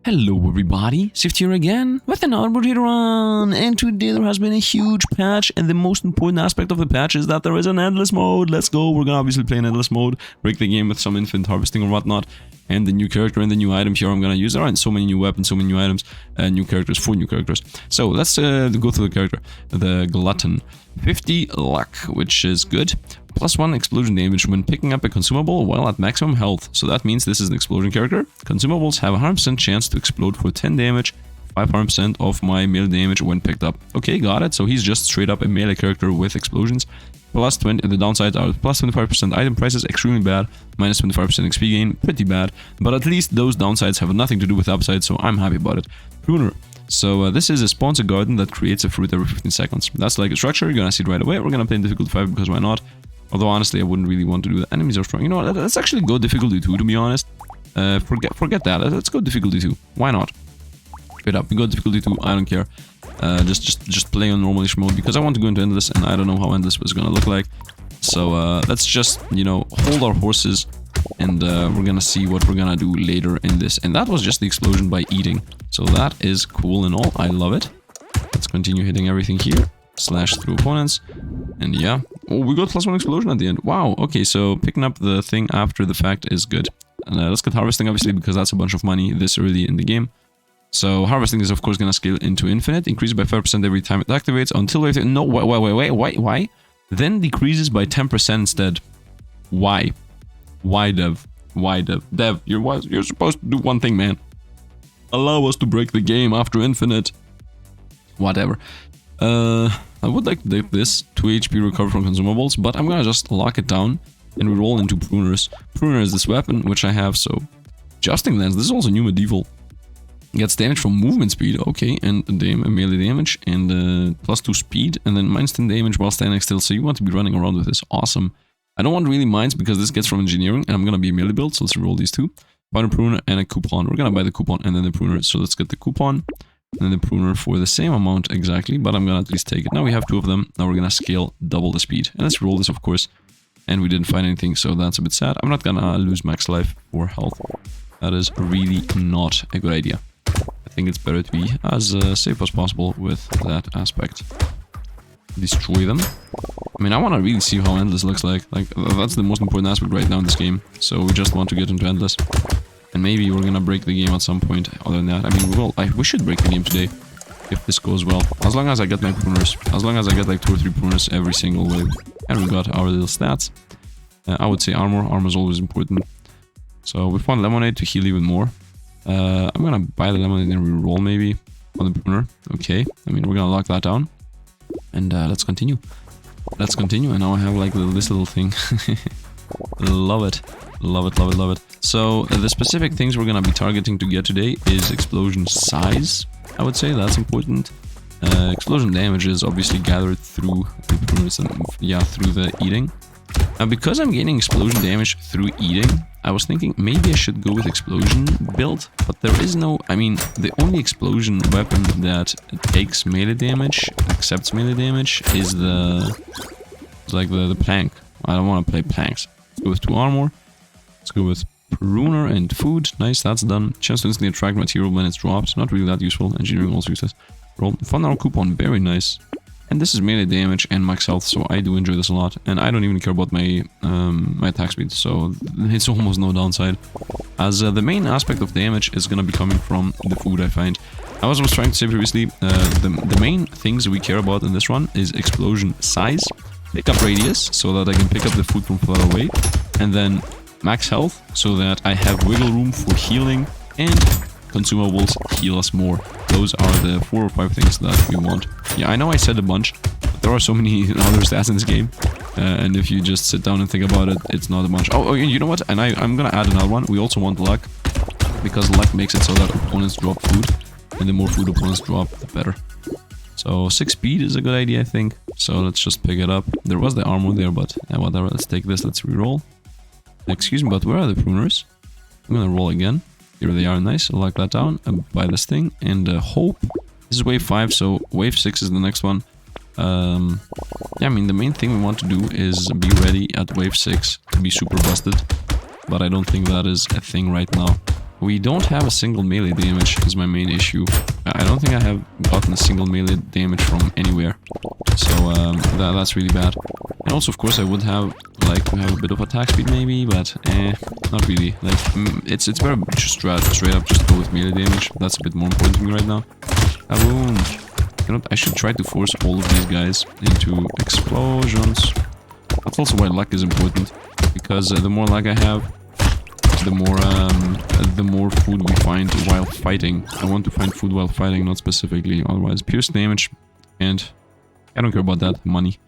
Hello everybody, Sifd here again with another Brotato run, and today there has been a huge patch, and the most important aspect of the patch is that there is an endless mode. Let's go, we're gonna obviously play an endless mode, break the game with some infinite harvesting or whatnot, and the new character and the new item here I'm gonna use. There aren't so many new weapons, so many new items, new characters, 4 new characters. So let's go through the character. The Glutton. 50 luck, which is good. +1 explosion damage when picking up a consumable while at maximum health. So that means this is an explosion character. Consumables have a 100% chance to explode for 10 damage, 500% of my melee damage when picked up. Okay, got it. So he's just straight up a melee character with explosions. +20, the downsides are +25% item prices, extremely bad. -25% XP gain, pretty bad. But at least those downsides have nothing to do with upsides, so I'm happy about it. Pruner. So this is a sponsor garden that creates a fruit every 15 seconds. That's like a structure, you're gonna see it right away. We're gonna play in difficulty 5 because why not? Although honestly I wouldn't really want to do that. Enemies are strong. You know what, let's actually go difficulty 2 to be honest. Forget that, let's go difficulty 2. Why not? Straight up, we go difficulty 2, I don't care. Just play on normalish mode because I want to go into endless and I don't know how endless is gonna look like. So let's just, you know, hold our horses and we're gonna see what we're gonna do later in this. And that was just the explosion by eating. So that is cool and all, I love it. Let's continue hitting everything here. Slash through opponents. And yeah. Oh, we got +1 explosion at the end. Wow, okay, so picking up the thing after the fact is good. And let's get harvesting obviously because that's a bunch of money this early in the game. So harvesting is of course gonna scale into infinite. Increases by 5% every time it activates until wait, no, wait, why? Then decreases by 10% instead. Why? Why, Dev? Why, Dev? Dev, you're supposed to do one thing, man. Allow us to break the game after infinite. Whatever. I would like to take this 2 HP recover from consumables, but I'm gonna just lock it down and reroll into pruners. Pruner is this weapon, which I have, so... Jousting lens, this is also new medieval. Gets damage from movement speed, okay, and melee damage, and +2 speed, and then -10 damage while standing still, so you want to be running around with this, awesome. I don't want really mines because this gets from engineering, and I'm gonna be a melee build, so let's reroll these two. Find a pruner and a coupon. We're gonna buy the coupon and then the pruner, so let's get the coupon. And then the pruner for the same amount exactly, but I'm gonna at least take it. Now we have 2 of them, now we're gonna scale double the speed. And let's roll this of course. And we didn't find anything, so that's a bit sad. I'm not gonna lose max life or health. That is really not a good idea. I think it's better to be as safe as possible with that aspect. Destroy them. I mean, I want to really see how endless looks like. Like, that's the most important aspect right now in this game. So we just want to get into endless. And maybe we're gonna break the game at some point. Other than that, I mean, we should break the game today. If this goes well. As long as I get my pruners. As long as I get like 2 or 3 pruners every single wave. And we got our little stats. I would say armor. Armor is always important. So we found lemonade to heal even more. I'm gonna buy the lemonade and reroll maybe on the pruner. Okay. I mean, we're gonna lock that down. And let's continue. Let's continue. And now I have like this little thing. Love it. Love it, love it, love it. So the specific things we're gonna be targeting to get today is explosion size. I would say that's important. Explosion damage is obviously gathered through the pruners and yeah, through the eating. Now because I'm gaining explosion damage through eating, I was thinking maybe I should go with explosion build, but there is no, I mean, the only explosion weapon that takes melee damage, accepts melee damage, is the plank. I don't want to play planks. Let's go with 2 armor. Let's go with pruner and food. Nice, that's done. Chance to instantly attract material when it's dropped. Not really that useful. Engineering also useless. Roll. Found our coupon. Very nice. And this is melee damage and max health, so I do enjoy this a lot. And I don't even care about my my attack speed, so it's almost no downside. As the main aspect of damage is gonna be coming from the food, I find. As I was trying to say previously, the main things we care about in this run is explosion size, pick up radius, so that I can pick up the food from far away, and then max health, so that I have wiggle room for healing, and consumables heal us more. Those are the 4 or 5 things that we want. Yeah, I know I said a bunch, but there are so many other stats in this game, and if you just sit down and think about it, it's not a bunch. Oh, you know what? And I'm gonna add another one. We also want luck, because luck makes it so that opponents drop food, and the more food opponents drop, the better. So 6 speed is a good idea, I think. So let's just pick it up. There was the armor there, but whatever. Let's take this. Let's reroll. Excuse me, but where are the pruners? I'm gonna roll again. Here they are, nice. I'll lock that down and buy this thing. And hope. This is wave 5, so wave 6 is the next one. Yeah, I mean, the main thing we want to do is be ready at wave 6 to be super busted. But I don't think that is a thing right now. We don't have a single melee damage is my main issue. I don't think I have gotten a single melee damage from anywhere. So that's really bad. And also, of course, I would have like to have a bit of attack speed maybe, but not really. Like it's better just straight up just go with melee damage. That's a bit more important to me right now. Boom. You know, I should try to force all of these guys into explosions. That's also why luck is important, because the more luck I have, the more food we find while fighting. I want to find food while fighting, not specifically. Otherwise, pierce damage, and I don't care about that. Money.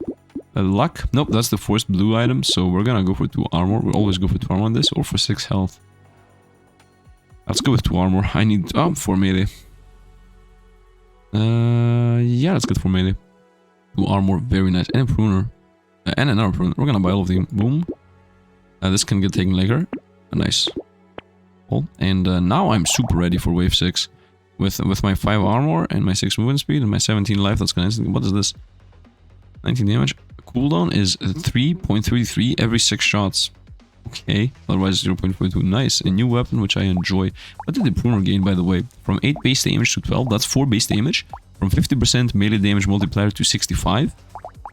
Luck. Nope, that's the forced blue item, so we're gonna go for 2 armor. We always go for 2 armor on this, or for 6 health. Let's go with 2 armor. I need 4 melee. Yeah, let's get 4 melee. 2 armor, very nice. And a pruner. And another pruner. We're gonna buy all of them. Boom. This can get taken later. Nice. Cool. And now I'm super ready for wave 6. With my 5 armor and my 6 movement speed and my 17 life, that's gonna instantly... What is this? 19 damage. Cooldown is 3.33 every 6 shots. Okay. Otherwise 0.42. Nice. A new weapon, which I enjoy. What did the pruner gain, by the way? From 8 base damage to 12. That's 4 base damage. From 50% melee damage multiplier to 65.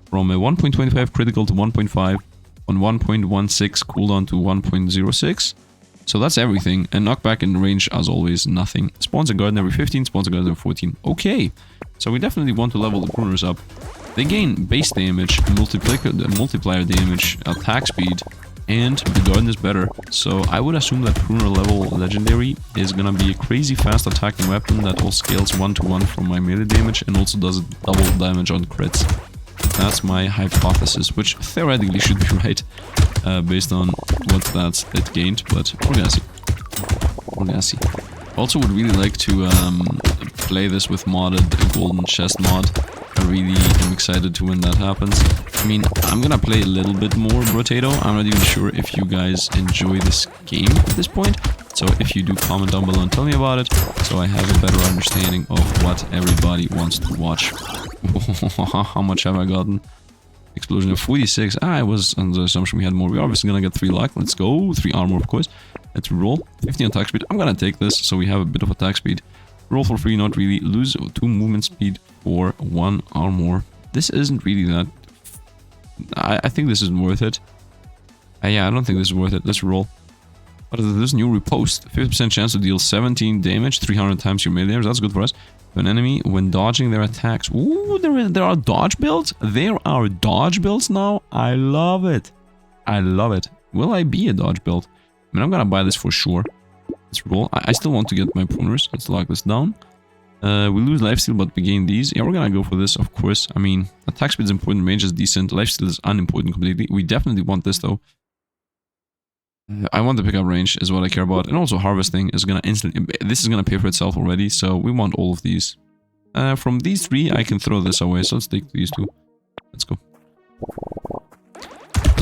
From a 1.25 critical to 1.5. On 1.16 cooldown to 1.06. So that's everything. And knockback in range, as always, nothing. Spawns a garden every 15, spawns a garden every 14. Okay. So we definitely want to level the pruners up. They gain base damage, multiplier damage, attack speed, and the garden is better. So I would assume that pruner level legendary is gonna be a crazy fast attacking weapon that all scales 1-to-1 from my melee damage and also does double damage on crits. That's my hypothesis, which theoretically should be right, based on what stats it gained, but we're gonna see. We're gonna see. Also would really like to play this with modded golden chest mod. I really am excited to when that happens. I mean, I'm gonna play a little bit more Brotato. I'm not even sure if you guys enjoy this game at this point. So if you do, comment down below and tell me about it, so I have a better understanding of what everybody wants to watch. How much have I gotten? Explosion of 46. I was on the assumption we had more. We're obviously gonna get 3 luck. Let's go. 3 armor, of course. Let's roll. 15 attack speed. I'm gonna take this, so we have a bit of attack speed. Roll for free, not really. Lose 2 movement speed for 1 armor. This isn't really that... I think this isn't worth it. Yeah, I don't think this is worth it. Let's roll. What is this? New repost. 50% chance to deal 17 damage, 300 times your melee damage. That's good for us. To an enemy when dodging their attacks. Ooh, there are dodge builds? There are dodge builds now? I love it. I love it. Will I be a dodge build? I mean, I'm gonna buy this for sure. Let's roll. I still want to get my pruners. Let's lock this down. We lose lifesteal, but we gain these. Yeah, we're gonna go for this, of course. I mean, attack speed is important, range is decent, lifesteal is unimportant completely. We definitely want this, though. I want the pickup range, is what I care about. And also harvesting is gonna instantly... This is gonna pay for itself already, so we want all of these. From these 3, I can throw this away, so let's take these 2. Let's go.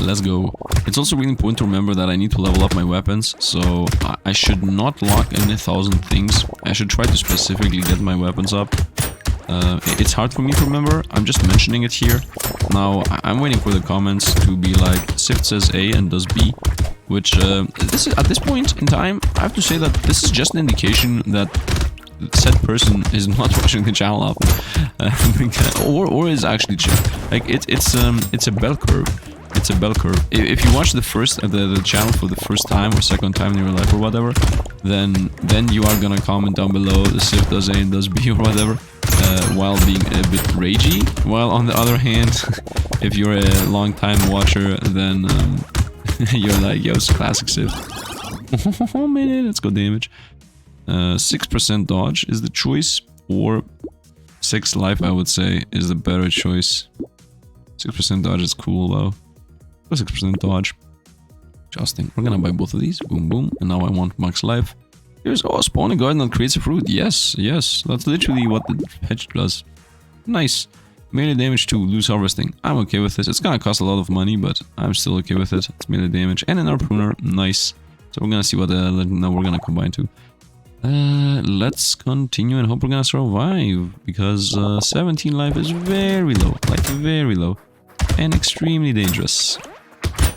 Let's go. It's also really important to remember that I need to level up my weapons, so I should not lock in 1,000 things. I should try to specifically get my weapons up. It's hard for me to remember, I'm just mentioning it here. Now, I'm waiting for the comments to be like, Sifd says A and does B. Which, this is, at this point in time, I have to say that this is just an indication that said person is not watching the channel often. or is actually chill. Like, it's a bell curve. It's a bell curve. If you watch the channel for the first time or second time in your life or whatever, then you are gonna comment down below, the Sifd does A and does B or whatever, while being a bit ragey. While on the other hand, if you're a long time watcher, then... you're like, yo, it's classic Sifd. Oh man, let's go damage. 6% dodge is the choice, or 6 life, I would say, is the better choice. 6% dodge is cool, though. 6% dodge. Interesting. We're gonna buy both of these. Boom, boom. And now I want max life. Here's, oh, spawn a garden that creates a fruit. Yes, yes. That's literally what the hedge does. Nice. Melee damage 2, lose harvesting. I'm okay with this. It's gonna cost a lot of money, but I'm still okay with it. It's melee damage. And another pruner. Nice. So we're gonna see what now we're gonna combine to. Let's continue and hope we're gonna survive. Because 17 life is very low. Like, very low. And extremely dangerous.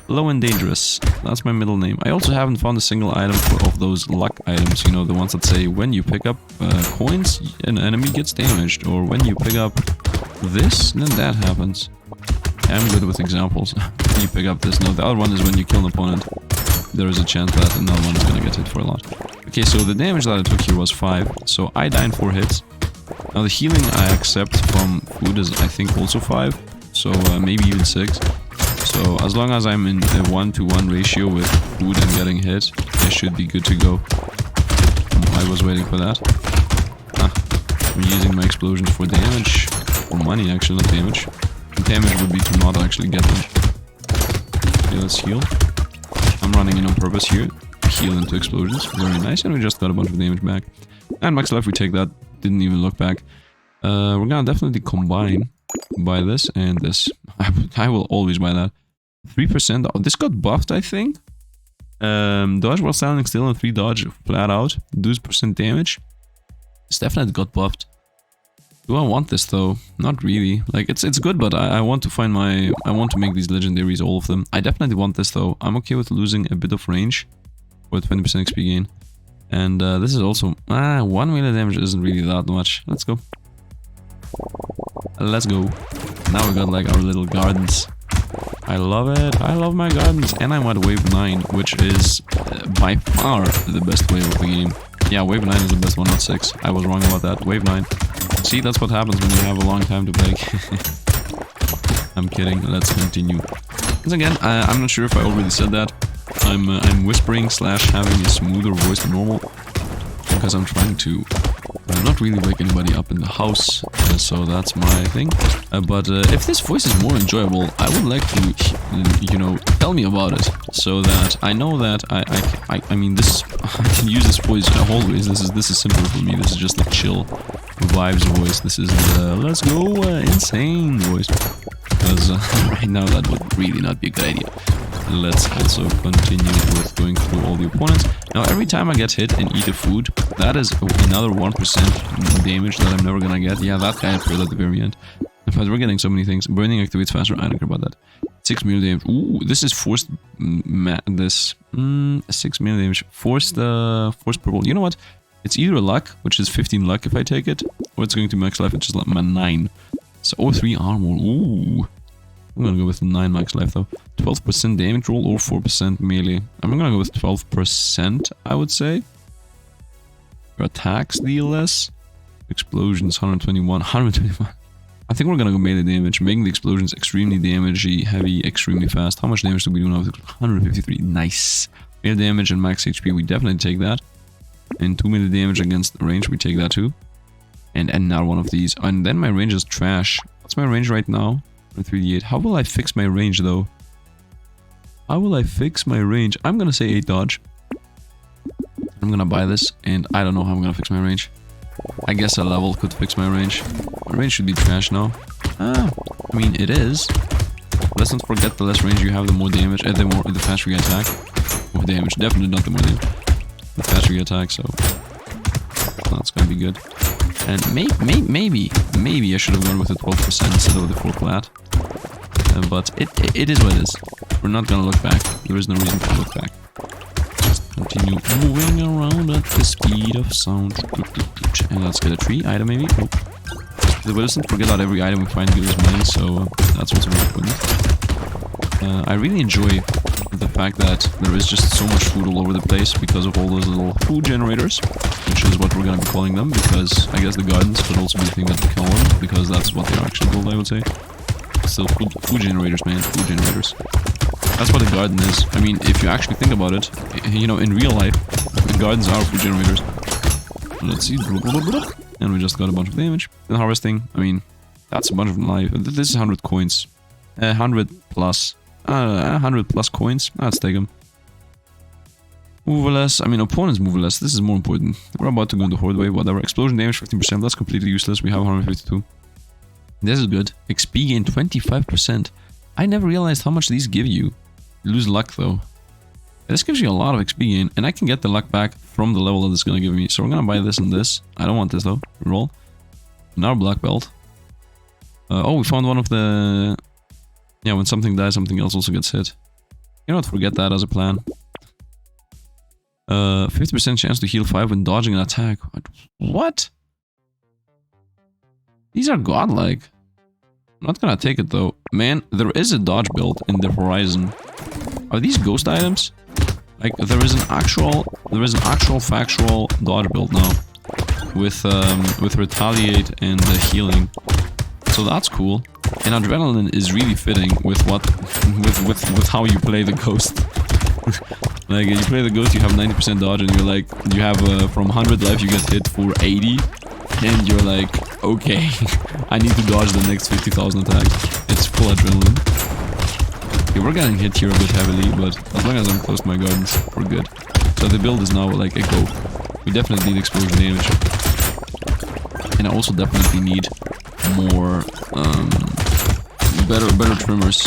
Low and Dangerous. That's my middle name. I also haven't found a single item of those luck items, you know, the ones that say when you pick up coins, an enemy gets damaged, or when you pick up this, then that happens. I'm good with examples. You pick up this. No, the other one is when you kill an opponent. There is a chance that another one is gonna get hit for a lot. Okay, so the damage that I took here was 5, so I died 4 hits. Now the healing I accept from food is, I think, also 5, so maybe even 6. So as long as I'm in a 1-to-1 ratio with food and getting hit, I should be good to go. I was waiting for that. I'm using my explosions for damage, or money actually, not damage. Damage would be to not actually get them. Okay, let's heal. I'm running in on purpose here. Heal into explosions. Very nice, and we just got a bunch of damage back. And max life, we take that. Didn't even look back. We're gonna definitely combine. Buy this and this. I will always buy that. 3%. Oh, this got buffed, I think. Dodge while standing still and 3 dodge flat out. Does % damage. This definitely got buffed. Do I want this though? Not really. Like it's good, but I want to find my... I want to make these legendaries, all of them. I definitely want this though. I'm okay with losing a bit of range for 20% XP gain. And this is also... 1 melee damage isn't really that much. Let's go. Let's go. Now we got like our little gardens. I love it. I love my gardens. And I'm at wave 9, which is by far the best wave of the game. Yeah, wave 9 is the best one, not 6. I was wrong about that. Wave 9. See, that's what happens when you have a long time to beg. I'm kidding. Let's continue. Once again, I'm not sure if I already said that. I'm whispering / having a smoother voice than normal. Because I'm trying to not really wake anybody up in the house, so that's my thing. But if this voice is more enjoyable, I would like to, you know, tell me about it, so that I know that I mean, this I can use this voice always. This is simple for me. This is just like chill vibes voice. This is the let's go insane voice. Because right now that would really not be a good idea. Let's also continue with going through all the opponents. Now every time I get hit and eat a food, that is another 1% damage that I'm never gonna get. Yeah, that guy appeared at the very end. But we're getting so many things. Burning activates faster, I don't care about that. 6 melee damage. Ooh, this is forced... 6 melee damage. Forced purple. You know what? It's either luck, which is 15 luck if I take it, or it's going to max life, which is like 9. So 03 armor. Ooh. I'm gonna go with 9 max life though. 12% damage roll or 4% melee. I'm gonna go with 12%, I would say. Your attacks deal less. Explosions 121. I think we're gonna go melee damage, making the explosions extremely damagey, heavy, extremely fast. How much damage do we do now? 153. Nice. Melee damage and max HP, we definitely take that. And 2 melee damage against range, we take that too. And now one of these. And then my range is trash. What's my range right now? 3d8. How will I fix my range though? How will I fix my range? I'm gonna say 8 dodge. I'm gonna buy this, and I don't know how I'm gonna fix my range. I guess a level could fix my range. My range should be trash now. I mean, it is. Let's not forget, the less range you have, the more damage, and the faster you attack. More damage, definitely not the more damage. The faster you attack, so that's gonna be good. And maybe I should have gone with the 12% instead of the 4 flat. But it is what it is. We're not gonna look back. There is no reason to look back. Just continue moving around at the speed of sound. And let's get a tree item maybe. Oh. But let's not forget that every item we find gives us money, so that's also very important. I really enjoy the fact that there is just so much food all over the place because of all those little food generators, which is what we're gonna be calling them, because I guess the gardens could also be the thing that we call them, because that's what they're actually called, I would say. Still food generators, man, food generators. That's what a garden is. I mean, if you actually think about it, you know, in real life, the gardens are food generators. Let's see, and we just got a bunch of damage. And harvesting, I mean, that's a bunch of life. This is 100 coins. 100 plus. 100 plus coins. Let's take them. Move less. I mean, opponents move less. This is more important. We're about to go into horde wave, whatever. Explosion damage 15%. That's completely useless. We have 152. This is good. XP gain 25%. I never realized how much these give you. You lose luck though. This gives you a lot of XP gain, and I can get the luck back from the level that it's gonna give me. So we're gonna buy this and this. I don't want this though. Roll. Now black belt. Oh, we found one of the... Yeah, when something dies, something else also gets hit. You know what, forget that as a plan. 50% chance to heal 5 when dodging an attack. What? These are godlike. I'm not gonna take it though. Man, there is a dodge build in the horizon. Are these ghost items? Like, there is an actual factual dodge build now. With retaliate and healing. So that's cool. And adrenaline is really fitting with with how you play the ghost. Like, you play the ghost, you have 90% dodge, and you're like, you have from 100 life, you get hit for 80, and you're like, okay, I need to dodge the next 50,000 attacks. It's full adrenaline. Okay, we're getting hit here a bit heavily, but as long as I'm close to my gardens, we're good. So the build is now like a go. We definitely need explosion damage. And I also definitely need more, better trimmers.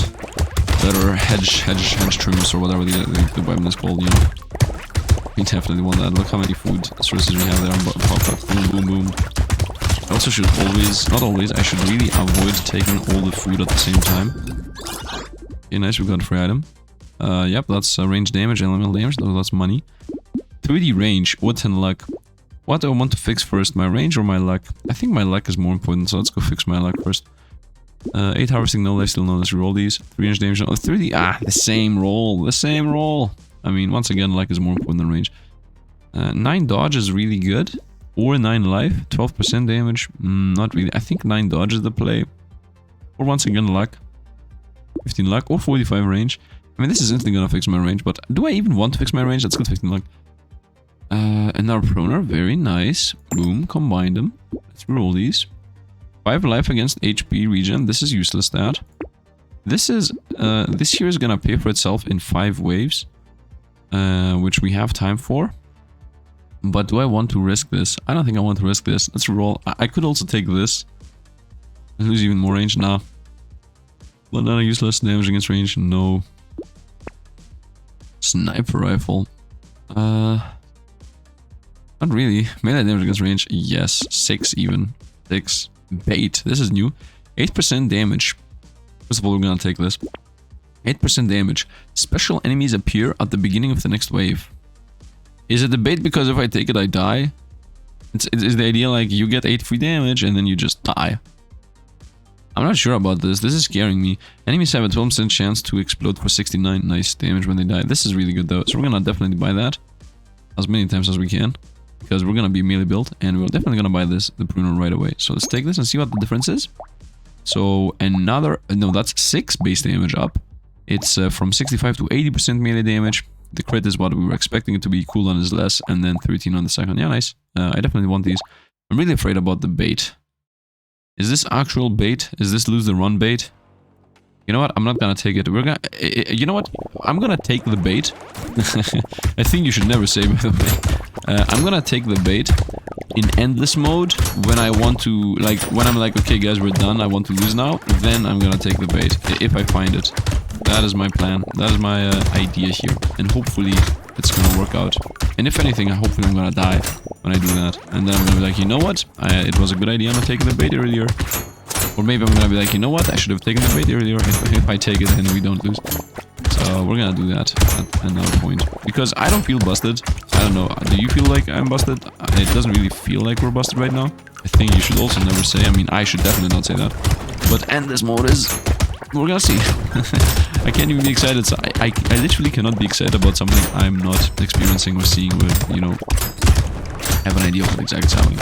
Better hedge trimmers or whatever the weapon is called, you know. We definitely want that. Look how many food sources we have there. Boom, boom, boom. I also should always, not always, I should really avoid taking all the food at the same time. Okay, nice, we got a free item. Yep, that's range damage, elemental damage, that's money. 3D range, what and luck. What do I want to fix first, my range or my luck? I think my luck is more important, so let's go fix my luck first. 8 harvesting, no life, still no, let's roll these. 3 range damage, oh, 30, the same roll. I mean, once again, luck is more important than range. 9 dodge is really good. Or 9 life, 12% damage, not really. I think 9 dodge is the play. Or once again, luck. 15 luck, or 45 range. I mean, this is instantly gonna fix my range, but do I even want to fix my range? Let's go 15 luck. And our proner, very nice. Boom, combine them. Let's roll these. 5 life against HP regen, this is useless stat. This here is gonna pay for itself in 5 waves. Which we have time for. But do I want to risk this? I don't think I want to risk this. Let's roll. I could also take this. And lose even more range now. Bandana useless, damage against range, no. Sniper rifle. Not really. Melee damage against range, yes. 6 even. 6. Bait. This is new. 8% damage. First of all, we're gonna take this. 8% damage. Special enemies appear at the beginning of the next wave. Is it the bait because if I take it I die? Is the idea like you get 8 free damage and then you just die? I'm not sure about this. This is scaring me. Enemies have a 12% chance to explode for 69 nice damage when they die. This is really good though. So we're gonna definitely buy that. As many times as we can. Because we're gonna be melee build. And we're definitely gonna buy this, the pruner, right away. So let's take this and see what the difference is. So another... No, that's 6 base damage up. It's from 65 to 80% melee damage. The crit is what we were expecting it to be. Cooldown is less. And then 13 on the second. Yeah, nice. I definitely want these. I'm really afraid about the bait. Is this actual bait? Is this lose the run bait? You know what? I'm not gonna take it. We're gonna... You know what? I'm gonna take the bait. I think you should never say, by the way. I'm gonna take the bait in endless mode when I want to... Like, when I'm like, okay guys, we're done. I want to lose now. Then I'm gonna take the bait. If I find it. That is my plan. That is my idea here. And hopefully it's gonna work out. And if anything, hopefully I'm gonna die when I do that. And then I'm gonna be like, you know what? It was a good idea not taking the bait earlier. Or maybe I'm gonna be like, you know what? I should have taken the bait earlier. If I take it, then we don't lose. So we're gonna do that at another point. Because I don't feel busted. I don't know. Do you feel like I'm busted? It doesn't really feel like we're busted right now. I think you should also never say. I mean, I should definitely not say that. But endless mode is... We're gonna see. I can't even be excited. So I literally cannot be excited about something I'm not experiencing or seeing with, you know, have an idea of what exactly is happening.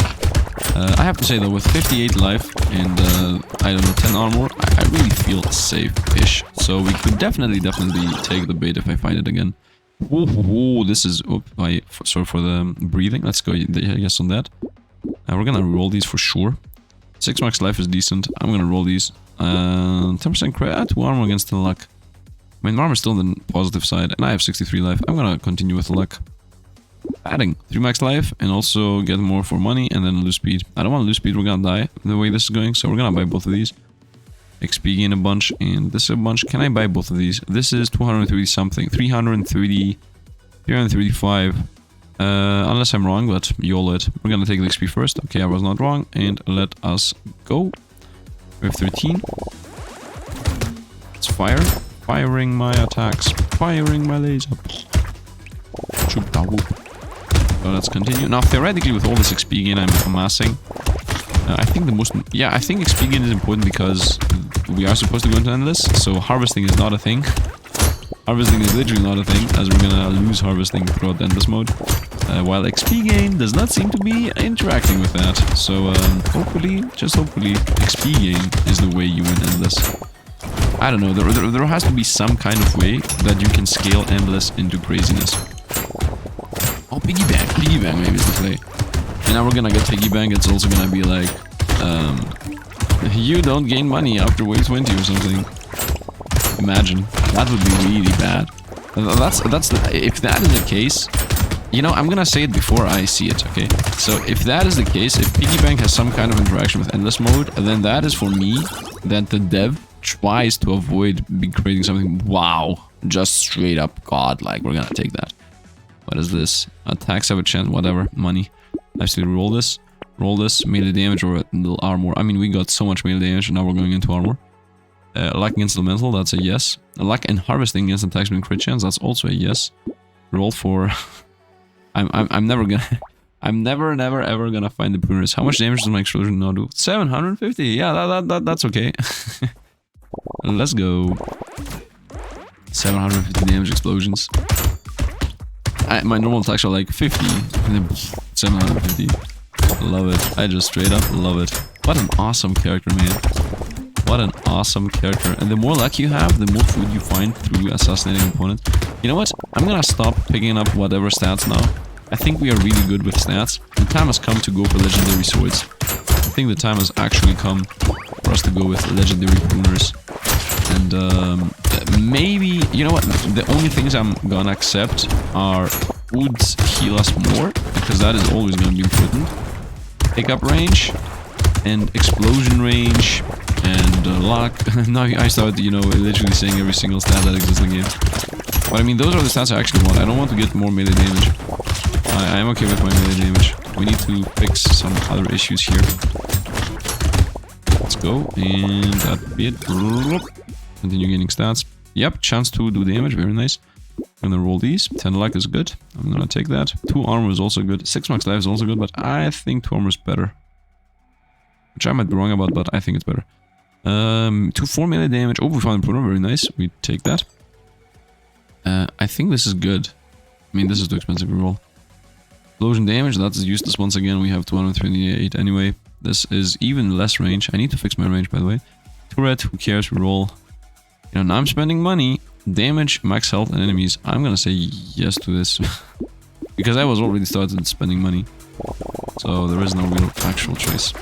I have to say though, with 58 life and, I don't know, 10 armor, I really feel safe-ish. So we could definitely take the bait if I find it again. Whoa, this is... sorry for the breathing. Let's go, yes on that. We're gonna roll these for sure. 6 max life is decent. I'm gonna roll these. 10% crit, 2 armor against the luck. I mean, armor is still on the positive side, and I have 63 life. I'm gonna continue with the luck. Adding 3 max life, and also get more for money, and then lose speed. I don't want to lose speed, we're gonna die the way this is going, so we're gonna buy both of these. XP gain a bunch, and this is a bunch. Can I buy both of these? This is 230 something, 330, 335. Unless I'm wrong, but YOLO it. We're gonna take the XP first. Okay, I was not wrong, and let us go. We have 13. Let's fire. Firing my attacks. firing my laser. So let's continue. Now, theoretically, with all this XP gain I'm amassing, I think the most... Yeah, I think XP gain is important because we are supposed to go into Endless, so harvesting is not a thing. Harvesting is literally not a thing, as we're gonna lose harvesting throughout the Endless mode. While XP gain does not seem to be interacting with that. So, hopefully, just hopefully, XP gain is the way you win Endless. I don't know, there has to be some kind of way that you can scale Endless into craziness. Oh, piggy bank maybe is the play. And now we're gonna get piggy bank. It's also gonna be like, you don't gain money after wave 20 or something. Imagine, that would be really bad. If that is the case, you know, I'm gonna say it before I see it, okay? So if that is the case, if piggy bank has some kind of interaction with endless mode, then that is for me that the dev tries to avoid creating something. Wow, just straight up godlike. We're gonna take that. What is this? Attacks have a chance, whatever. Money. I still roll this, melee damage or a little armor. I mean, we got so much melee damage, and now we're going into armor. Luck against elemental, that's a yes. Luck and harvesting against attacks with crit chance, that's also a yes. Roll for... I'm never gonna... I'm never ever gonna find the pruners. How much damage does my explosion now do? 750. Yeah, that's okay. Let's go. 750 damage explosions. My normal attacks are like 50. 750. Love it. I just straight up love it. What an awesome character, man. What an awesome character. And the more luck you have, the more food you find through assassinating opponents. You know what? I'm gonna stop picking up whatever stats now. I think we are really good with stats. The time has come to go for legendary swords. I think the time has actually come for us to go with legendary pruners. And maybe, you know what, the only things I'm gonna accept are would heal us more, because that is always gonna be important. Pickup range, and explosion range, and luck. Now I started, you know, literally saying every single stat that exists in the game. But I mean, those are the stats I actually want. I don't want to get more melee damage. I'm okay with my melee damage. We need to fix some other issues here. Let's go, and that'd be it. Continue gaining stats. Yep, chance to do damage, very nice. I'm gonna roll these. 10 luck is good. I'm gonna take that. 2 armor is also good. 6 max life is also good, but I think 2 armor is better. Which I might be wrong about, but I think it's better. 4 melee damage. Oh, we found a pruner, very nice. We take that. I think this is good. I mean, this is too expensive to roll. Explosion damage, that is useless once again. We have 228 anyway. This is even less range. I need to fix my range, by the way. Turret, who cares? We roll. You know, now I'm spending money. Damage, max health, and enemies. I'm gonna say yes to this. Because I was already started spending money. So there is no real actual choice.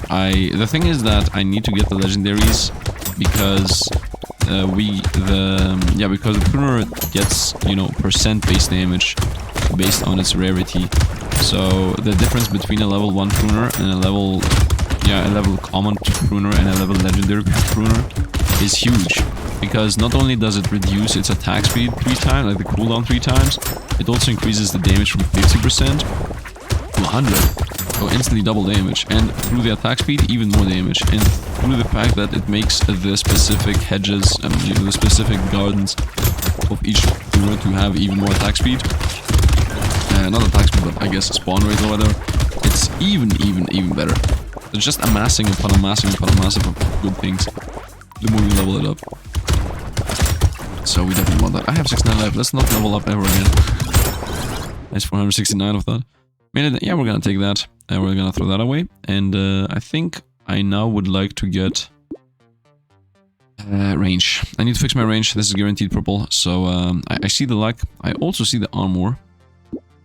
The thing is that I need to get the legendaries because because the pruner gets, you know, percent base damage based on its rarity. So the difference between a level 1 pruner and a level common pruner and a level legendary pruner is huge. Because not only does it reduce its attack speed 3 times, like the cooldown 3 times, it also increases the damage from 50% to 100. So instantly double damage, and through the attack speed, even more damage, and through the fact that it makes the specific hedges, the specific gardens of each pruner to have even more attack speed. Not attack speed, but I guess spawn rate or whatever. It's even better. It's just amassing upon amassing upon amassing of good things. The more you level it up. So we definitely want that. I have 69 life. Let's not level up ever again. Nice 469 of that. Yeah, we're gonna take that. We're gonna throw that away. And I think I now would like to get range. I need to fix my range. This is guaranteed purple. So I see the luck. I also see the armor.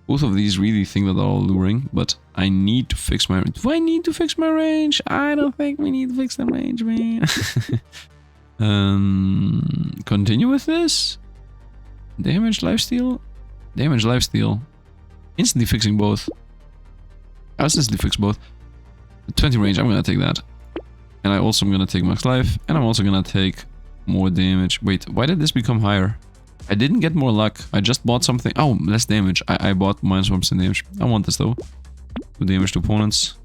Both of these really think that they're all alluring, but I need to fix my... Do I need to fix my range? I don't think we need to fix the range, man. Continue with this? Damage, lifesteal? Damage, lifesteal. Instantly fixing both. I was instantly fix both. 20 range, I'm gonna take that. And I also am gonna take max life, and I'm also gonna take more damage. Wait, why did this become higher? I didn't get more luck. I just bought something. Oh, less damage. I bought minus 1% damage. I want this though. 2 damage to opponents.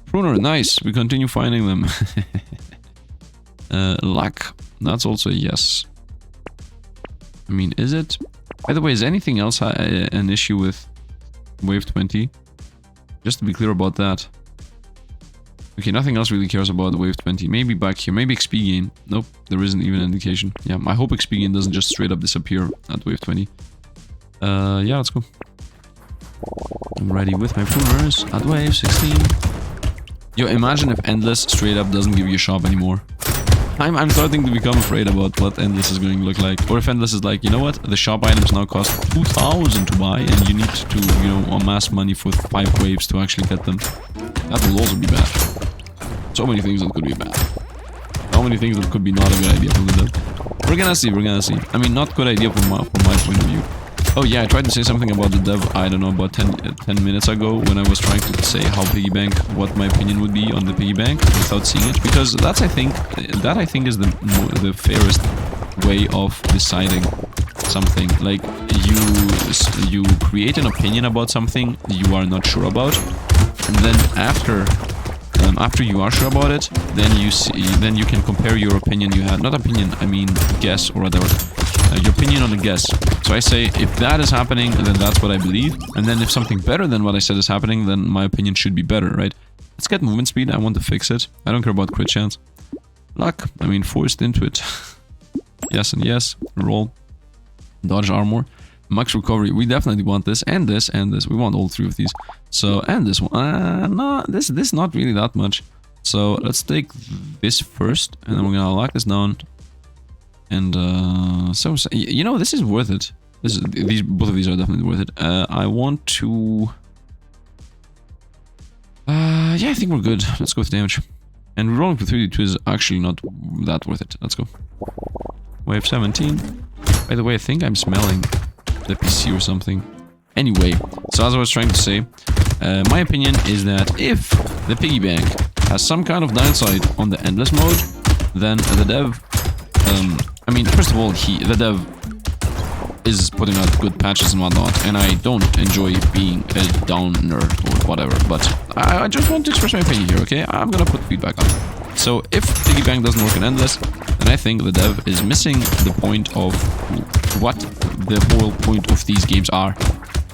Pruner, nice. We continue finding them. Luck. That's also a yes. I mean, is it? By the way, is anything else an issue with wave 20? Just to be clear about that. Okay, nothing else really cares about wave 20. Maybe back here. Maybe XP gain. Nope, there isn't even an indication. Yeah, I hope XP gain doesn't just straight up disappear at wave 20. Yeah, let's go. I'm ready with my pruners at wave 16. Yo, imagine if Endless straight up doesn't give you a shop anymore. I'm starting to become afraid about what Endless is going to look like. Or if Endless is like, you know what, the shop items now cost 2,000 to buy and you need to, you know, amass money for 5 waves to actually get them. That will also be bad. So many things that could be bad. So many things that could be not a good idea from the dev. We're gonna see, we're gonna see. I mean, not good idea from my point of view. Oh yeah, I tried to say something about the dev, I don't know, about 10 minutes ago when I was trying to say how piggy bank, what my opinion would be on the piggy bank without seeing it. Because that's, I think is the fairest way of deciding something. Like, you create an opinion about something you are not sure about, and then after you are sure about it, then you can compare your opinion you had, not opinion, I mean guess or whatever. Your opinion on a guess. So I say, if that is happening, then that's what I believe. And then if something better than what I said is happening, then my opinion should be better, right? Let's get movement speed. I want to fix it. I don't care about crit chance. Luck. I mean, forced into it. Yes and yes. Roll. Dodge armor. Max recovery. We definitely want this and this and this. We want all 3 of these. So, and this one. No, this is not really that much. So let's take this first. And then we're gonna lock this down. And so you know, this is worth it. Both of these are definitely worth it. I want to. Yeah, I think we're good. Let's go with damage. And rolling for 3d2 is actually not that worth it. Let's go. Wave 17. By the way, I think I'm smelling the PC or something. Anyway, so as I was trying to say, my opinion is that if the piggy bank has some kind of downside on the endless mode, then the dev. I mean, first of all, the dev is putting out good patches and whatnot, and I don't enjoy being a downer or whatever, but I just want to express my opinion here, okay? I'm gonna put feedback on. So, if piggy bank doesn't work in Endless, then I think the dev is missing the point of what the whole point of these games are,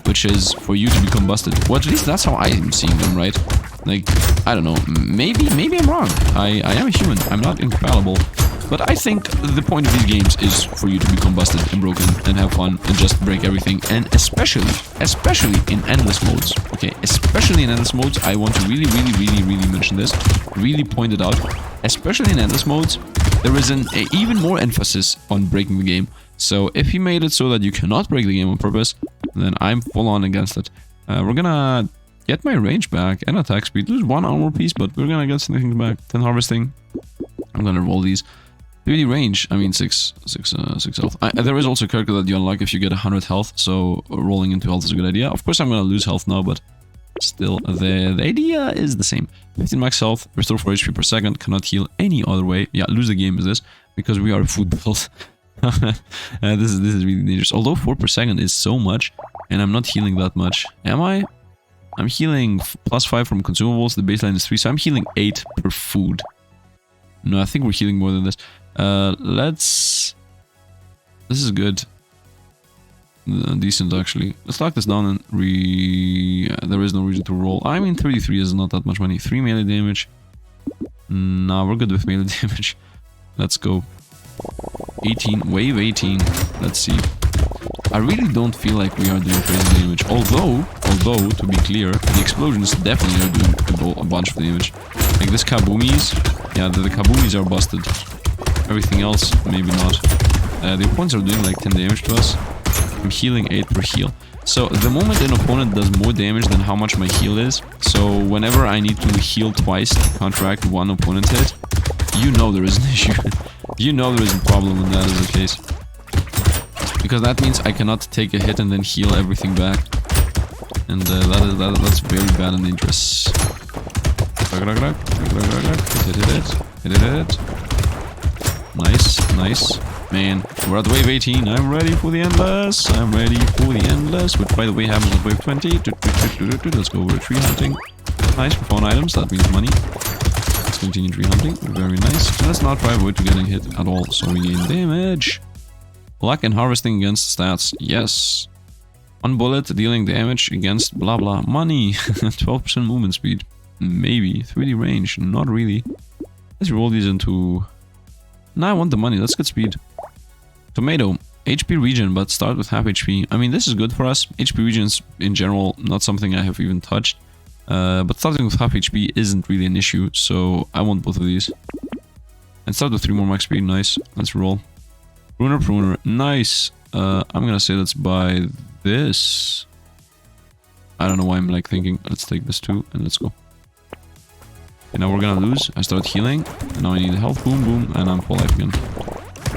which is for you to be combusted. Well, at least that's how I'm seeing them, right? Like, I don't know, maybe I'm wrong. I am a human, I'm not infallible. But I think the point of these games is for you to be combusted and broken and have fun and just break everything. And especially in endless modes, okay? Especially in endless modes, I want to really mention this, really point it out. Especially in endless modes, there is an even more emphasis on breaking the game. So if you made it so that you cannot break the game on purpose, then I'm full on against it. We're gonna get my range back and attack speed. Lose 1 armor piece, but we're gonna get something back. 10 harvesting. I'm gonna roll these. 3D range, I mean 6 health. There is also a character that you unlock if you get 100 health, so rolling into health is a good idea. Of course I'm gonna lose health now, but still, the idea is the same. 15 max health, restore 4 HP per second, cannot heal any other way. Yeah, lose the game is this, because we are a food build. This is really dangerous. Although 4 per second is so much, and I'm not healing that much. Am I? I'm healing +5 from consumables, the baseline is 3, so I'm healing 8 per food. No, I think we're healing more than this. This is good. Decent, actually. Let's lock this down and there is no reason to roll. I mean, 33 is not that much money. 3 melee damage. Nah, we're good with melee damage. Let's go. 18, wave 18. Let's see. I really don't feel like we are doing crazy damage. Although, to be clear, the explosions definitely are doing a bunch of damage. Like this kaboomies. Yeah, the kaboomies are busted. Everything else, maybe not. The opponents are doing like 10 damage to us. I'm healing 8 per heal. So the moment an opponent does more damage than how much my heal is, so whenever I need to heal twice to counteract one opponent hit, you know there is an issue. You know there is a problem when that is the case. Because that means I cannot take a hit and then heal everything back. And that's very bad and dangerous. Hit. Nice. Man, we're at wave 18. I'm ready for the endless. Which, by the way, happens at wave 20. Let's go over tree hunting. Nice for phone items. That means money. Let's continue tree hunting. Very nice. So let's not try avoid to getting hit at all, so we gain damage. Luck and harvesting against stats, yes. 1 bullet dealing damage against blah blah. Money, 12% movement speed. Maybe. 3D range, not really. Let's roll these into... Nah, I want the money, let's get speed. Tomato, HP regen, but start with half HP. I mean, this is good for us. HP regens, in general, not something I have even touched. But starting with half HP isn't really an issue, so I want both of these. And start with 3 more max speed, nice. Let's roll. Pruner, nice. I'm gonna say let's buy this. I don't know why I'm like thinking, let's take this too, and let's go. And now we're gonna lose. I start healing, and now I need health, boom, boom, and I'm full life again.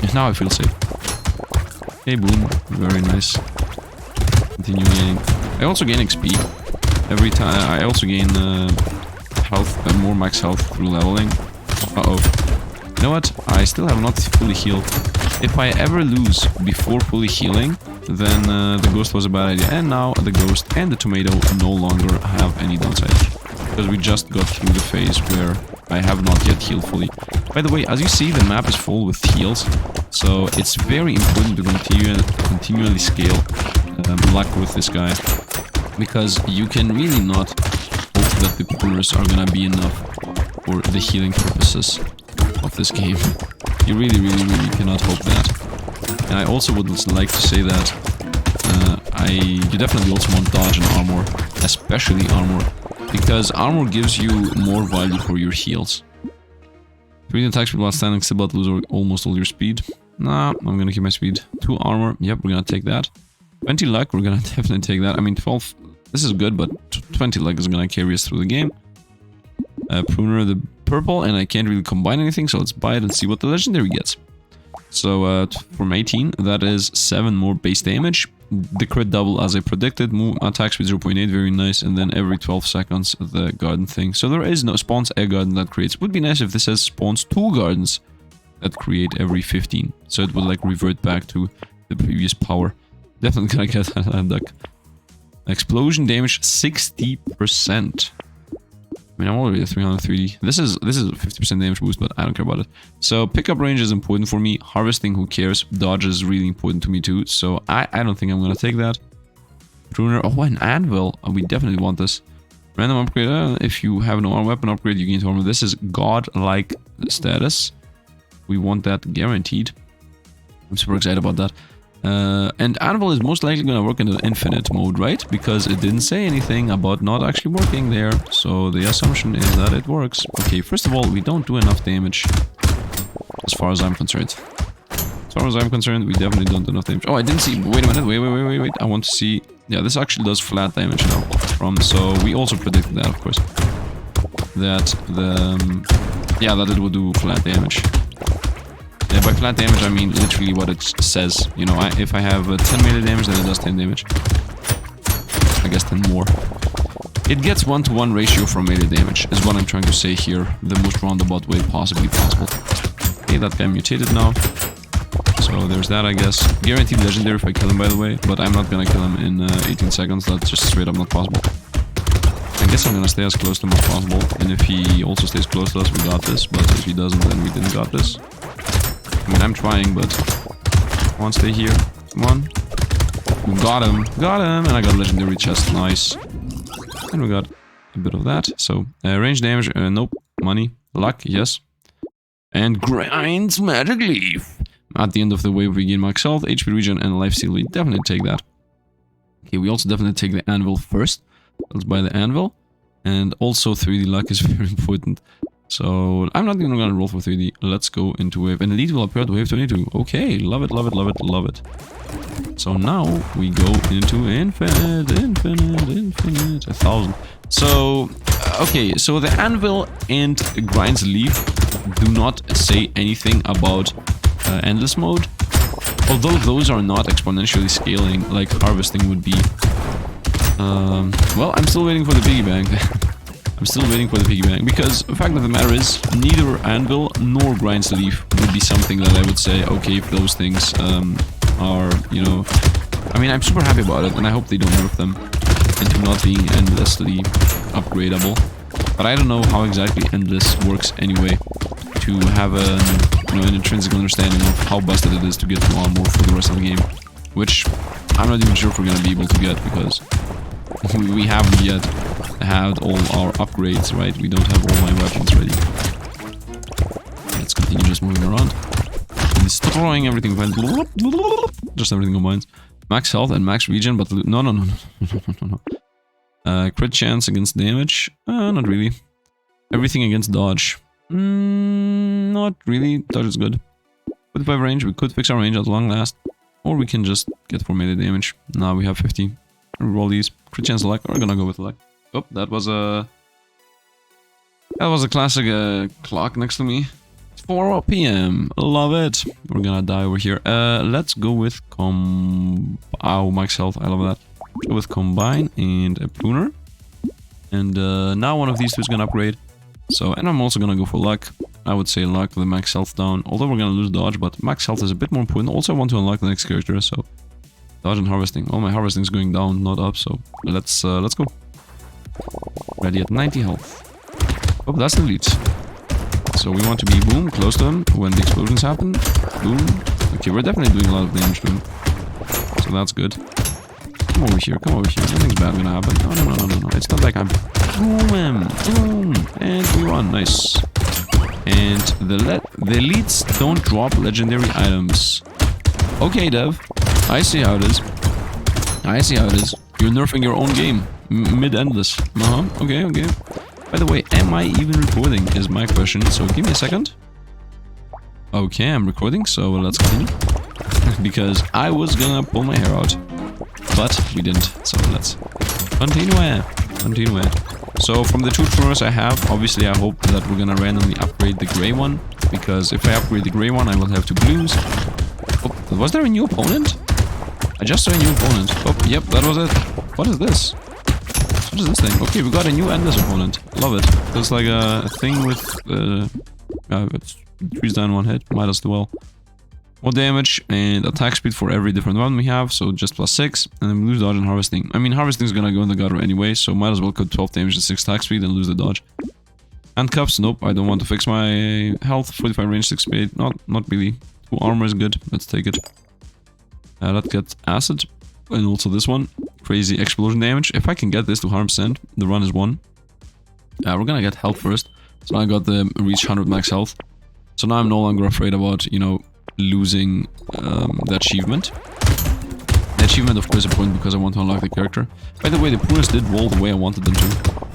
And now I feel safe. Okay, boom, very nice. Continue gaining. I also gain XP. Every time, I also gain health, more max health through leveling. Uh-oh. You know what? I still have not fully healed. If I ever lose before fully healing, then the ghost was a bad idea. And now the ghost and the tomato no longer have any downside. Because we just got through the phase where I have not yet healed fully. By the way, as you see, the map is full with heals. So it's very important to continually scale luck with this guy. Because you can really not hope that the pruners are gonna be enough for the healing purposes of this game. You really cannot hope that. And I also would like to say that you definitely also want dodge and armor, especially armor, because armor gives you more value for your heals. 3 attack speed while standing still, but lose almost all your speed. Nah, I'm gonna keep my speed. 2 armor, yep, we're gonna take that. 20 luck, we're gonna definitely take that. I mean, 12, this is good, but 20 luck is gonna carry us through the game. Pruner, the purple, and I can't really combine anything, so let's buy it and see what the legendary gets. So, from 18, that is 7 more base damage. The crit double as I predicted, move attack speed 0.8, very nice, and then every 12 seconds the garden thing. So there is no spawns a garden that creates. Would be nice if this says spawns 2 gardens that create every 15. So it would like revert back to the previous power. Definitely gonna get that duck. Explosion damage 60%. I mean, I'm already at 303. This is a 50% damage boost, but I don't care about it. So pickup range is important for me. Harvesting, who cares? Dodge is really important to me too. So I don't think I'm gonna take that. Pruner, oh, an anvil. Oh, we definitely want this. Random upgrade. If you have no armor weapon upgrade, you gain armor. This is godlike status. We want that guaranteed. I'm super excited about that. And Anvil is most likely going to work in the infinite mode, right? Because it didn't say anything about not actually working there. So the assumption is that it works. Okay, first of all, we don't do enough damage. As far as I'm concerned. As far as I'm concerned, we definitely don't do enough damage. Oh, I didn't see... Wait a minute. Wait. I want to see... Yeah, this actually does flat damage now. So we also predicted that, of course. That the... yeah, that it would do flat damage. By flat damage, I mean literally what it says. You know, if I have 10 melee damage, then it does 10 damage. I guess 10 more. It gets 1-to-1 ratio from melee damage, is what I'm trying to say here. The most roundabout way possibly possible. Okay, that guy mutated now. So there's that, I guess. Guaranteed legendary if I kill him, by the way. But I'm not gonna kill him in 18 seconds. That's just straight up not possible. I guess I'm gonna stay as close to him as possible. And if he also stays close to us, we got this. But if he doesn't, then we didn't got this. I mean, I'm trying, but I want to stay here. Come on. We got him. Got him. And I got legendary chest. Nice. And we got a bit of that. So, range damage. Nope. Money. Luck. Yes. And grinds magic leaf. At the end of the wave, we gain max health, HP regen, and life steal. We definitely take that. Okay, we also definitely take the anvil first. Let's buy the anvil. And also 3D luck is very important. So, I'm not even gonna roll for 3D. Let's go into wave. And elite will appear at wave 22. Okay, love it, love it, love it, love it. So now we go into infinite, 1000. So, okay, so the anvil and grinds leaf do not say anything about endless mode. Although those are not exponentially scaling like harvesting would be. Well, I'm still waiting for the piggy bank. I'm still waiting for the piggy bank, because the fact of the matter is, neither anvil nor grinds leaf would be something that I would say, okay, if those things are, you know... I mean, I'm super happy about it, and I hope they don't nerf them into not being endlessly upgradable. But I don't know how exactly endless works anyway. To have an intrinsic understanding of how busted it is to get to armor for the rest of the game. Which I'm not even sure if we're gonna be able to get, because we haven't yet had all our upgrades, right? We don't have all my weapons ready. Let's continue just moving around. Destroying everything. Just everything combines. Max health and max regen, but no. Crit chance against damage? Not really. Everything against dodge? Not really. Dodge is good. 45 range, we could fix our range at long last. Or we can just get 4 melee damage. Now we have 50. Roll these. Crit chance luck. We're gonna go with luck. Oh, that was a classic clock next to me. 4 PM. Love it. We're gonna die over here. Let's go with Ow, max health. I love that. Go with combine and a pruner. And now one of these two is gonna upgrade. So, and I'm also gonna go for luck. I would say luck, the max health down. Although we're gonna lose dodge, but max health is a bit more important. Also, I want to unlock the next character, so dodge and harvesting. Oh, my harvesting is going down, not up. So let's go. Ready at 90 health. Oh, that's the lead. So we want to be boom, close to him when the explosions happen. Boom. Okay, we're definitely doing a lot of damage to him. So that's good. Come over here, come over here. Nothing's bad gonna happen. No. It's not like I'm boom him. Boom. And we won. Nice. And the elites don't drop legendary items. Okay, Dev. I see how it is. I see how it is. You're nerfing your own game. Mid-endless. Okay. By the way, am I even recording is my question, so give me a second. Okay, I'm recording, so let's continue. Because I was gonna pull my hair out, but we didn't, so let's continue. So from the 2 pruners I have, obviously I hope that we're gonna randomly upgrade the grey one, because if I upgrade the grey one I will have 2 blues. Oh, was there a new opponent? I just saw a new opponent. Oh, yep, that was it. What is this? What is this thing? Okay, we got a new endless opponent. Love it. It's like a thing with it's 3 down 1 hit. Might as well. More damage and attack speed for every different one we have, so just +6, and then we lose dodge and harvesting. I mean, harvesting is gonna go in the gutter anyway, so might as well cut 12 damage and 6 attack speed and lose the dodge. Handcuffs, nope, I don't want to fix my health. 45 range, 6 speed, not really. 2 armor is good, let's take it. Let's get acid, and also this one. Crazy explosion damage. If I can get this to 100%, the run is won. We're gonna get health first. So I got the reach 100 max health. So now I'm no longer afraid about, losing the achievement. The achievement, of course, is important because I want to unlock the character. By the way, the pruners did roll the way I wanted them to.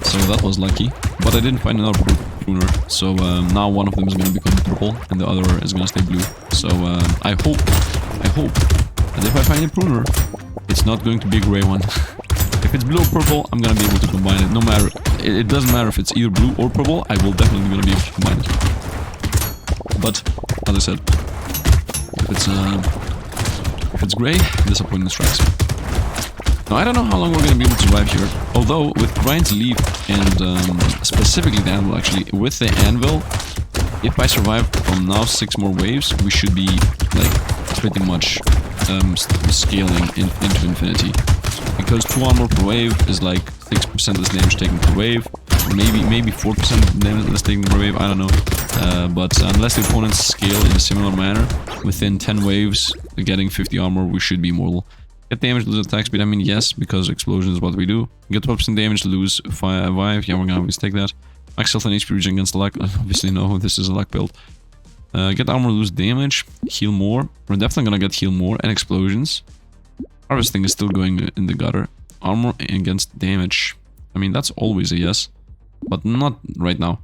So that was lucky. But I didn't find another pruner. So now one of them is going to become purple and the other is going to stay blue. So I hope that if I find a pruner, it's not going to be a grey one. If it's blue or purple, I'm going to be able to combine it. No matter, it doesn't matter if it's either blue or purple, I will definitely going to be able to combine it. But, as I said, if it's grey, disappointment strikes. Now, I don't know how long we're going to be able to survive here. Although, with Grind's Leaf and specifically the Anvil, actually, with the Anvil, if I survive from now 6 more waves, we should be, like, pretty much scaling into infinity. Because 2 armor per wave is like 6% less damage taken per wave. Maybe 4% damage less taken per wave, I don't know. But unless the opponents scale in a similar manner, within 10 waves, getting 50 armor, we should be immortal. Get damage, lose attack speed, I mean yes, because explosion is what we do. Get 12% damage, lose 5, yeah, we're gonna always take that. Max health and HP regen against luck, obviously no, this is a luck build. Get armor, lose damage, heal more. We're definitely gonna get heal more and explosions. Harvesting is still going in the gutter. Armor against damage. I mean, that's always a yes, but not right now.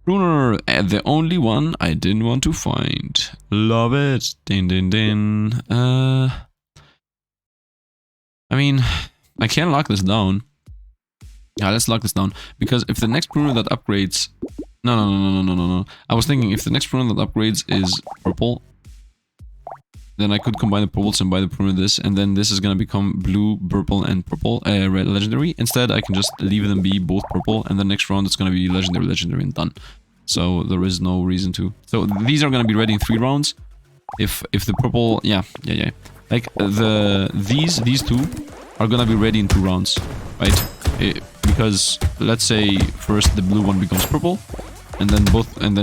Pruner, the only one I didn't want to find. Love it. Din. I mean, I can lock this down. Yeah, let's lock this down. Because if the next pruner that upgrades... No. I was thinking if the next pruner that upgrades is purple, then I could combine the purples and buy the pruner this, and then this is gonna become blue, purple, and purple, red legendary. Instead, I can just leave them be both purple, and the next round it's gonna be legendary, and done. So there is no reason to. So these are gonna be ready in 3 rounds. If the purple, yeah. Like these two are gonna be ready in 2 rounds, right? because let's say first the blue one becomes purple, and then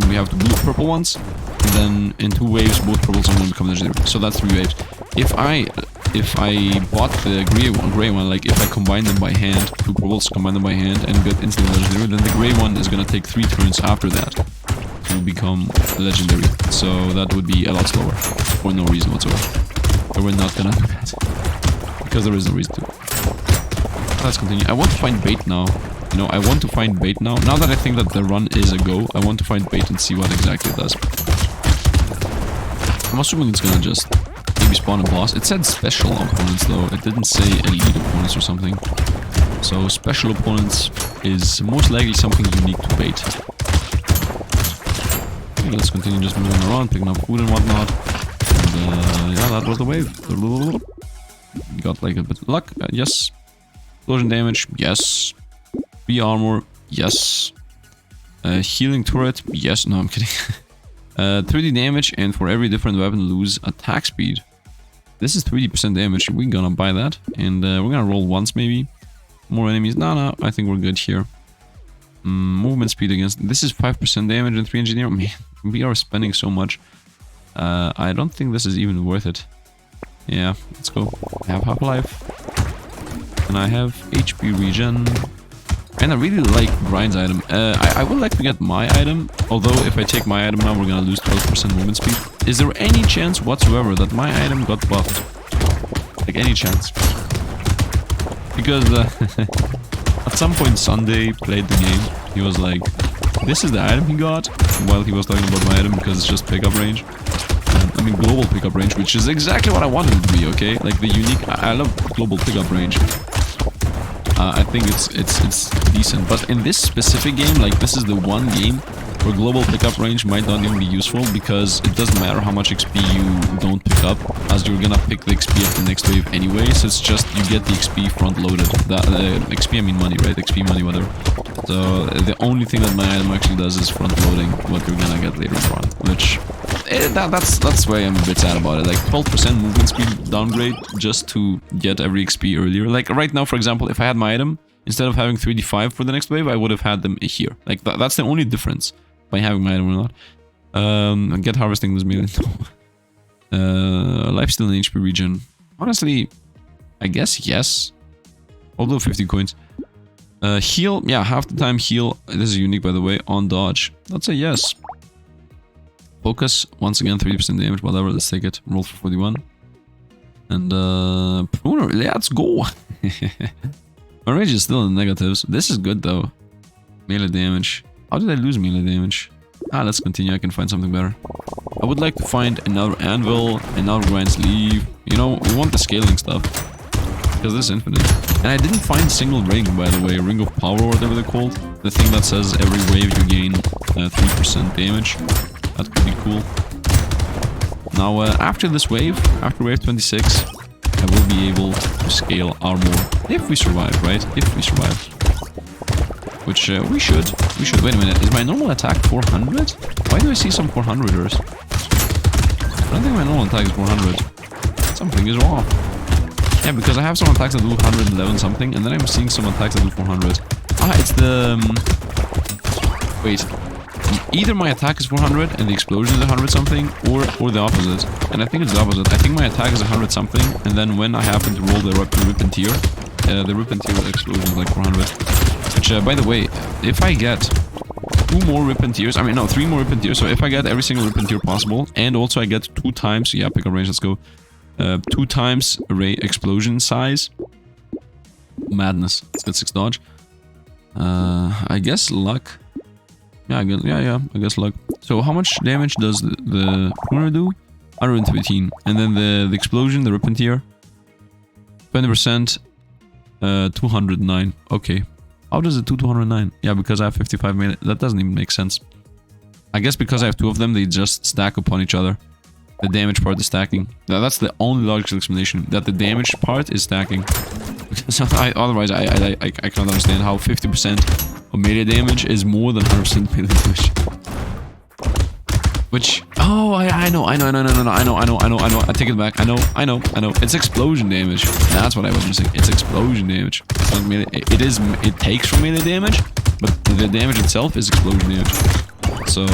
we have the blue purple ones, and then in 2 waves both purples are going to become legendary. So that's 3 waves. If I bought the gray one, like if I combine them by hand, 2 purples, combine them by hand and get instantly legendary, then the gray one is gonna take 3 turns after that to become legendary. So that would be a lot slower for no reason whatsoever. But we're not gonna do that because there is no reason to. Let's continue. I want to find bait now. You know, I want to find bait now. Now that I think that the run is a go, I want to find bait and see what exactly it does. I'm assuming it's gonna just maybe spawn a boss. It said special opponents though. It didn't say elite opponents or something. So special opponents is most likely something unique to bait. Okay, let's continue just moving around, picking up food and whatnot. And yeah, that was the wave. Got like a bit of luck. Yes. Explosion damage. Yes. 3 armor. Yes. Healing turret. Yes. No, I'm kidding. 30 damage, and for every different weapon lose attack speed. This is 30% damage. We're gonna buy that, and we're gonna roll once maybe. More enemies. No, I think we're good here. Movement speed against. This is 5% damage and 3 engineer. Man, we are spending so much. I don't think this is even worth it. Yeah, let's go. I have half-life. And I have HP regen. And I really like Brian's item. I would like to get my item. Although if I take my item now, we're gonna lose 12% movement speed. Is there any chance whatsoever that my item got buffed? Like any chance? Because at some point Sunday played the game. He was like, this is the item he got. While he was talking about my item because it's just pickup range. I mean global pickup range, which is exactly what I wanted it to be, okay? Like the unique... I love global pickup range. I think it's decent, but in this specific game, like this is the one game where global pickup range might not even be useful because it doesn't matter how much XP you don't pick up, as you're gonna pick the XP at the next wave anyway, so it's just you get the XP front loaded. XP I mean money, right? XP money, whatever. So the only thing that my item actually does is front loading what you're gonna get later on, which that's why I'm a bit sad about it. Like 12% movement speed downgrade just to get every XP earlier. Like right now, for example, if I had my item, instead of having 3d5 for the next wave, I would have had them here. Like that's the only difference by having my item or not. Get harvesting this melee. Lifesteal and HP regen. Honestly, I guess yes. Although 50 coins. Heal, yeah, half the time heal. This is unique by the way, on dodge. Let's say yes. Focus, once again 30% damage, whatever, let's take it. Roll for 41. And pruner, let's go. My rage is still in the negatives. This is good though. Melee damage. How did I lose melee damage? Let's continue, I can find something better. I would like to find another anvil, another grind sleeve. You know, we want the scaling stuff. Because this is infinite. And I didn't find single ring, by the way. Ring of power, or whatever they're called. The thing that says every wave you gain 3% damage. That could be cool. Now, after this wave, after wave 26, I will be able to scale armor. If we survive, right? If we survive. Which, we should. We should. Wait a minute. Is my normal attack 400? Why do I see some 400ers? I don't think my normal attack is 400. Something is wrong. Yeah, because I have some attacks that do 111 something, and then I'm seeing some attacks that do 400. It's the... Wait. Either my attack is 400 and the explosion is 100 something, or the opposite. And I think it's the opposite. I think my attack is 100 something, and then when I happen to roll the rip and tear, the rip and tear explosion is like 400. Which, by the way, if I get 2 more rip and tears, I mean, no, 3 more rip and tears, so if I get every single rip and tear possible, and also I get 2 times, yeah, pick up range, let's go, 2 times array explosion size, madness, let's get 6 dodge, I guess luck. Yeah, I guess luck. So how much damage does the pruner do? 113. And then the explosion, the rip and tear, 20%, 209. Okay. How does it do 209? Yeah, because I have 55 melee. That doesn't even make sense. I guess because I have 2 of them, they just stack upon each other. The damage part is stacking. That's the only logical explanation. That the damage part is stacking. Because otherwise, I can't understand how 50% of melee damage is more than 100% melee damage. Which, oh, I know. I take it back. I know. It's explosion damage. That's what I was missing. It's explosion damage. not melee. It takes from melee damage, but the damage itself is explosion damage. So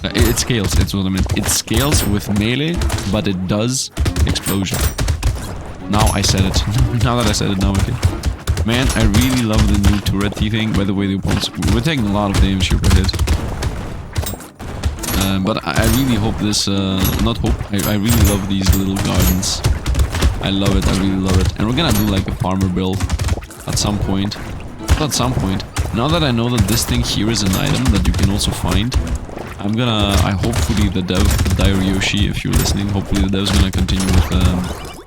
it scales. It's what I mean. It scales with melee, but it does explosion. Now I said it. Now that I said it, now okay. Man, I really love the new turret-y thing. By the way, the opponents, we're taking a lot of damage here per hit. But I really hope this, not hope, I really love these little gardens. I love it, I really love it. And we're gonna do like a farmer build at some point. At some point. Now that I know that this thing here is an item that you can also find, hopefully the dev, Dire Yoshi, if you're listening, hopefully the dev's gonna continue with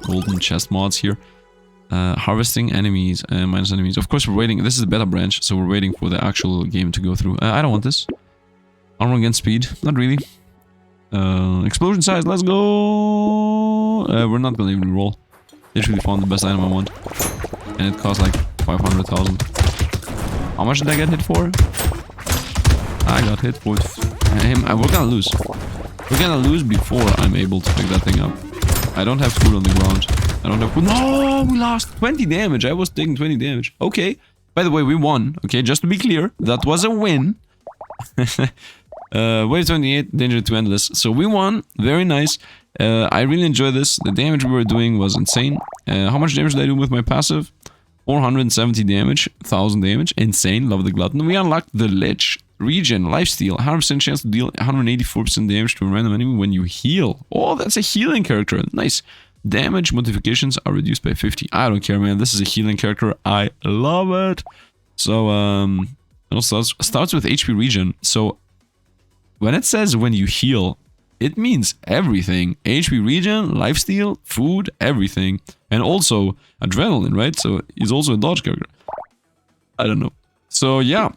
golden chest mods here. Harvesting enemies, minus enemies. Of course, we're waiting. This is the beta branch, so we're waiting for the actual game to go through. I don't want this. Armor against speed. Not really. Explosion size. Let's go. We're not gonna even roll. Literally found the best item I want. And it costs like 500,000. How much did I get hit for? I got hit for him. We're gonna lose. We're gonna lose before I'm able to pick that thing up. I don't have food on the ground. I don't have food. No, we lost 20 damage. I was taking 20 damage. Okay. By the way, we won. Okay, just to be clear, that was a win. Wave 28, danger to endless. So we won. Very nice. I really enjoy this. The damage we were doing was insane. How much damage did I do with my passive? 470 damage, 1000 damage. Insane. Love the glutton. We unlocked the Lich. Regen, lifesteal, 100% chance to deal 184% damage to a random enemy when you heal. Oh, that's a healing character. Nice. Damage modifications are reduced by 50. I don't care, man. This is a healing character. I love it. So, it also starts with HP regen. So, when it says when you heal, it means everything. HP regen, lifesteal, food, everything. And also adrenaline, right? So, he's also a dodge character. I don't know. So, yeah.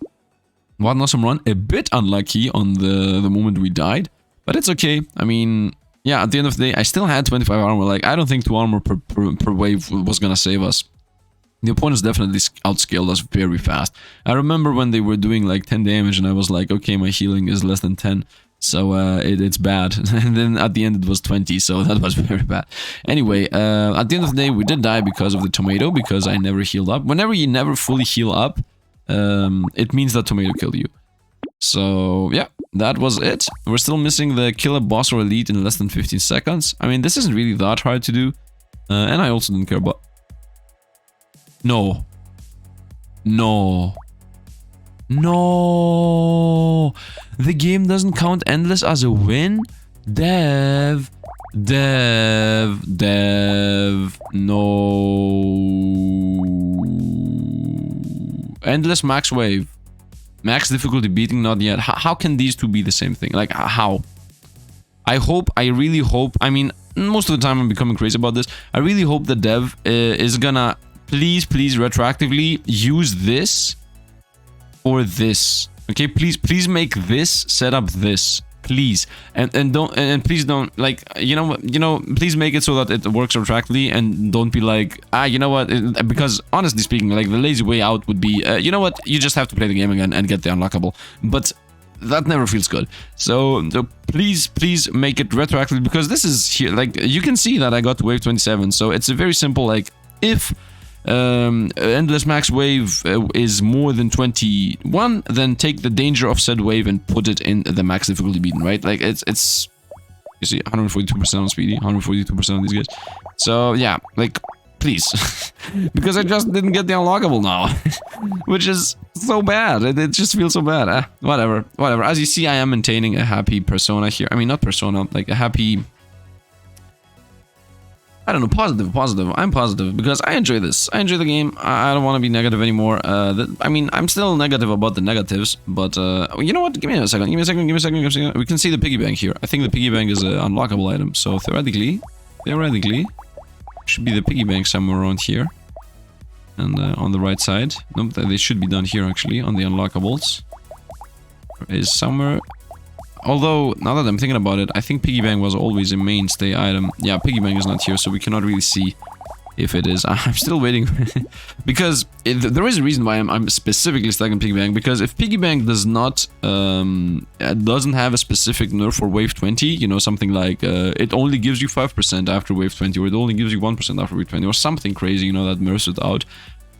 What an awesome run. A bit unlucky on the moment we died. But it's okay. I mean, yeah, at the end of the day, I still had 25 armor. Like, I don't think 2 armor per wave was gonna save us. The opponents definitely outscaled us very fast. I remember when they were doing like 10 damage and I was like, okay, my healing is less than 10. So it's bad. And then at the end it was 20, so that was very bad. Anyway, at the end of the day, we did die because of the tomato, because I never healed up. Whenever you never fully heal up, it means that tomato killed you. So yeah, that was it. We're still missing the kill a boss or elite in less than 15 seconds. I mean, this isn't really that hard to do. And I also didn't care about... No. No. No. The game doesn't count endless as a win? Dev. No. Endless max wave. Max difficulty beating, not yet. How can these two be the same thing? Like, how? I really hope, I mean, most of the time I'm becoming crazy about this. I really hope the dev is gonna please retroactively use this or this. Okay, please make this set up this. Please. And please don't, like, you know, please make it so that it works retroactively, and don't be like, you know what, because honestly speaking, like, the lazy way out would be, you know what, you just have to play the game again and get the unlockable. But that never feels good. So please make it retroactively, because this is here, like, you can see that I got to wave 27. So it's a very simple, like, if endless max wave is more than 21, then take the danger of said wave and put it in the max difficulty beaten, right? Like, it's you see 142% on speedy, 142% on these guys. So yeah, like, please. Because I just didn't get the unlockable now. Which is so bad. It just feels so bad. Whatever. As you see, I am maintaining a happy persona here. I mean, not persona, like a happy... I don't know, positive. I'm positive because I enjoy this. I enjoy the game. I don't want to be negative anymore. I mean, I'm still negative about the negatives, but you know what? Give me a second. We can see the piggy bank here. I think the piggy bank is an unlockable item. So theoretically, should be the piggy bank somewhere around here. And on the right side. Nope, they should be done here actually, on the unlockables. There is somewhere... Although, now that I'm thinking about it, I think piggy bank was always a mainstay item. Yeah, piggy bank is not here, so we cannot really see if it is. I'm still waiting. Because there is a reason why I'm specifically stuck in piggy bank. Because if piggy bank does not, doesn't have a specific nerf for wave 20, you know, something like it only gives you 5% after wave 20, or it only gives you 1% after wave 20, or something crazy, you know, that nerfs it out.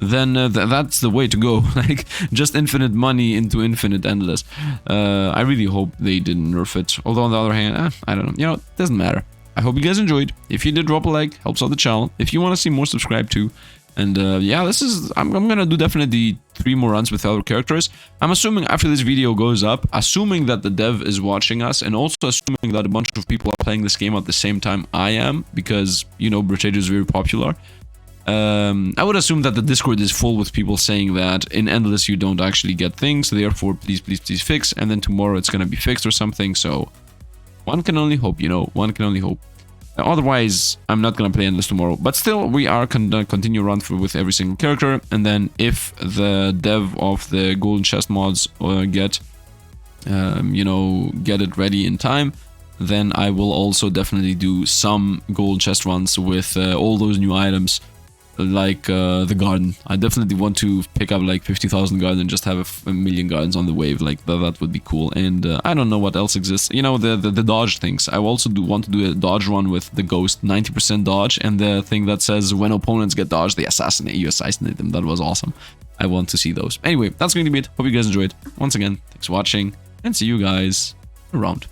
then that's the way to go. Like, just infinite money into infinite endless. I really hope they didn't nerf it. Although on the other hand, I don't know. You know, it doesn't matter. I hope you guys enjoyed. If you did, drop a like. Helps out the channel. If you want to see more, subscribe too. And yeah, this is... I'm gonna do definitely 3 more runs with other characters. I'm assuming after this video goes up, assuming that the dev is watching us, and also assuming that a bunch of people are playing this game at the same time I am, because, you know, Brotato is very popular. I would assume that the Discord is full with people saying that in Endless you don't actually get things, therefore please, please, please fix, and then tomorrow it's gonna be fixed or something, so... One can only hope, you know, one can only hope. Otherwise, I'm not gonna play Endless tomorrow. But still, we are gonna continue run through with every single character. And then if the dev of the golden chest mods get it ready in time, then I will also definitely do some gold chest runs with all those new items, like the garden. I definitely want to pick up like 50,000 gardens and just have a million gardens on the wave. Like that would be cool. And I don't know what else exists. You know, the dodge things. I also want to do a dodge run with the ghost, 90% dodge, and the thing that says when opponents get dodged, they assassinate them. That was awesome. I want to see those. Anyway, that's going to be it. Hope you guys enjoyed. Once again, thanks for watching, and see you guys around.